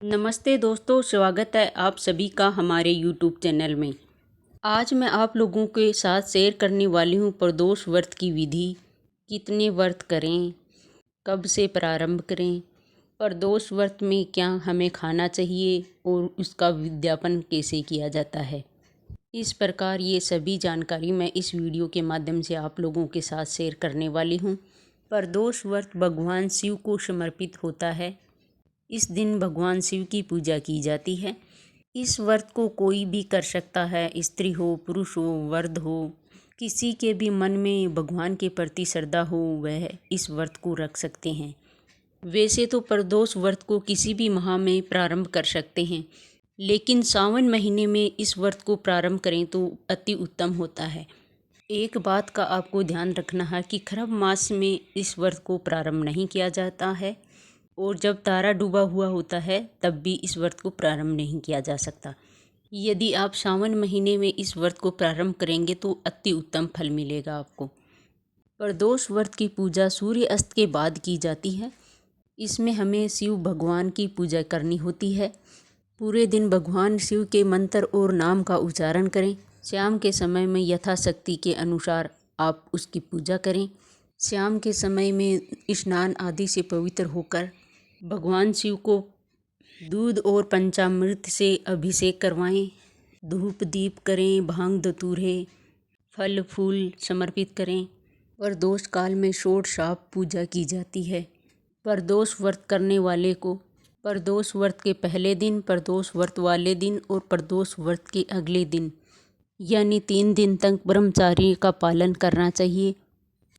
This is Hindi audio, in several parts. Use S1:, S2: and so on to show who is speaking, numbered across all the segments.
S1: नमस्ते दोस्तों, स्वागत है आप सभी का हमारे YouTube चैनल में। आज मैं आप लोगों के साथ शेयर करने वाली हूँ प्रदोष व्रत की विधि। कितने व्रत करें, कब से प्रारंभ करें, प्रदोष व्रत में क्या हमें खाना चाहिए और उसका विज्ञापन कैसे किया जाता है। इस प्रकार ये सभी जानकारी मैं इस वीडियो के माध्यम से आप लोगों के साथ शेयर करने वाली हूँ। प्रदोष व्रत भगवान शिव को समर्पित होता है। इस दिन भगवान शिव की पूजा की जाती है। इस व्रत को कोई भी कर सकता है, स्त्री हो, पुरुष हो, वृद्ध हो, किसी के भी मन में भगवान के प्रति श्रद्धा हो वह इस व्रत को रख सकते हैं। वैसे तो प्रदोष व्रत को किसी भी माह में प्रारंभ कर सकते हैं, लेकिन सावन महीने में इस व्रत को प्रारंभ करें तो अति उत्तम होता है। एक बात का आपको ध्यान रखना है कि खरब मास में इस व्रत को प्रारंभ नहीं किया जाता है और जब तारा डूबा हुआ होता है तब भी इस व्रत को प्रारंभ नहीं किया जा सकता। यदि आप सावन महीने में इस व्रत को प्रारंभ करेंगे तो अति उत्तम फल मिलेगा आपको। प्रदोष व्रत की पूजा सूर्य अस्त के बाद की जाती है। इसमें हमें शिव भगवान की पूजा करनी होती है। पूरे दिन भगवान शिव के मंत्र और नाम का उच्चारण करें। शाम के समय में यथाशक्ति के अनुसार आप उसकी पूजा करें। शाम के समय में स्नान आदि से पवित्र होकर भगवान शिव को दूध और पंचामृत से अभिषेक करवाएं। धूप दीप करें, भांग धतूरे, फल फूल समर्पित करें। प्रदोष काल में षोडशाप पूजा की जाती है। प्रदोष व्रत करने वाले को प्रदोष व्रत के पहले दिन, प्रदोष व्रत वाले दिन और प्रदोष व्रत के अगले दिन यानी 3 दिन तक ब्रह्मचर्य का पालन करना चाहिए।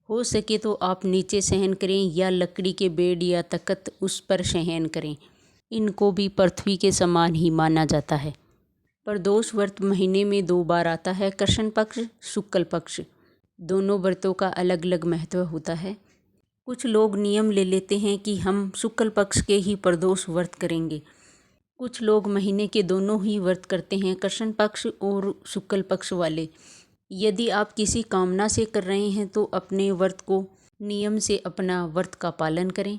S1: हो सके तो आप नीचे शयन करें या लकड़ी के बेड या तख्त उस पर शयन करें। इनको भी पृथ्वी के समान ही माना जाता है। प्रदोष व्रत महीने में 2 बार आता है, कृष्ण पक्ष, शुक्ल पक्ष। दोनों व्रतों का अलग अलग महत्व होता है। कुछ लोग नियम ले लेते हैं कि हम शुक्ल पक्ष के ही प्रदोष व्रत करेंगे। कुछ लोग महीने के दोनों ही व्रत करते हैं, कृष्ण पक्ष और शुक्ल पक्ष वाले। यदि आप किसी कामना से कर रहे हैं तो अपने व्रत को नियम से अपना व्रत का पालन करें।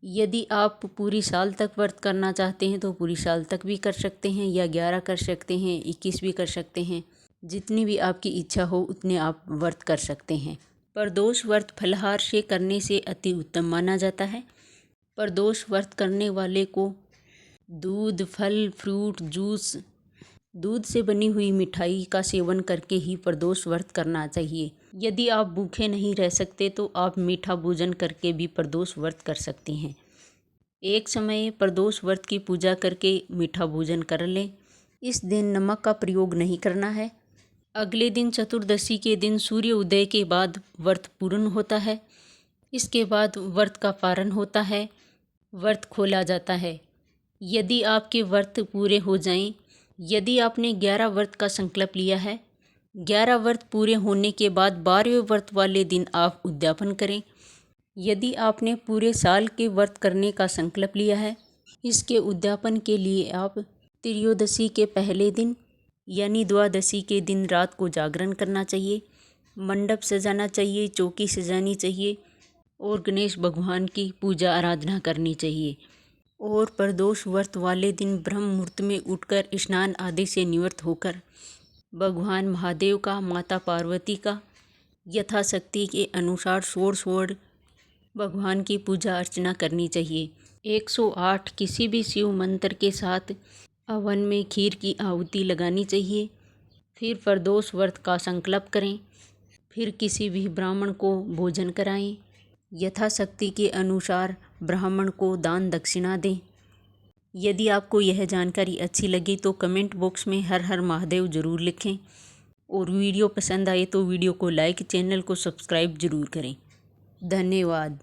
S1: यदि आप पूरी साल तक व्रत करना चाहते हैं तो पूरी साल तक भी कर सकते हैं या 11 कर सकते हैं, 21 भी कर सकते हैं। जितनी भी आपकी इच्छा हो उतने आप व्रत कर सकते हैं। प्रदोष व्रत फलाहार से करने से अति उत्तम माना जाता है। प्रदोष व्रत करने वाले को दूध, फल, फ्रूट, जूस, दूध से बनी हुई मिठाई का सेवन करके ही प्रदोष व्रत करना चाहिए। यदि आप भूखे नहीं रह सकते तो आप मीठा भोजन करके भी प्रदोष व्रत कर सकते हैं। एक समय प्रदोष व्रत की पूजा करके मीठा भोजन कर लें। इस दिन नमक का प्रयोग नहीं करना है। अगले दिन चतुर्दशी के दिन सूर्य उदय के बाद व्रत पूर्ण होता है। इसके बाद व्रत का पारण होता है, व्रत खोला जाता है। यदि आपके व्रत पूरे हो जाएं, यदि आपने 11 व्रत का संकल्प लिया है, 11 व्रत पूरे होने के बाद 12वें व्रत वाले दिन आप उद्यापन करें। यदि आपने पूरे साल के व्रत करने का संकल्प लिया है, इसके उद्यापन के लिए आप त्रयोदशी के पहले दिन यानी द्वादशी के दिन रात को जागरण करना चाहिए, मंडप सजाना चाहिए, चौकी सजानी चाहिए और गणेश भगवान की पूजा आराधना करनी चाहिए। और प्रदोष व्रत वाले दिन ब्रह्म मुहूर्त में उठकर स्नान आदि से निवृत्त होकर भगवान महादेव का, माता पार्वती का यथाशक्ति के अनुसार षोडश भगवान की पूजा अर्चना करनी चाहिए। 108 किसी भी शिव मंत्र के साथ हवन में खीर की आहुति लगानी चाहिए। फिर प्रदोष व्रत का संकल्प करें। फिर किसी भी ब्राह्मण को भोजन कराएं। यथाशक्ति के अनुसार ब्राह्मण को दान दक्षिणा दें। यदि आपको यह जानकारी अच्छी लगी तो कमेंट बॉक्स में हर हर महादेव ज़रूर लिखें और वीडियो पसंद आए तो वीडियो को लाइक, चैनल को सब्सक्राइब ज़रूर करें। धन्यवाद।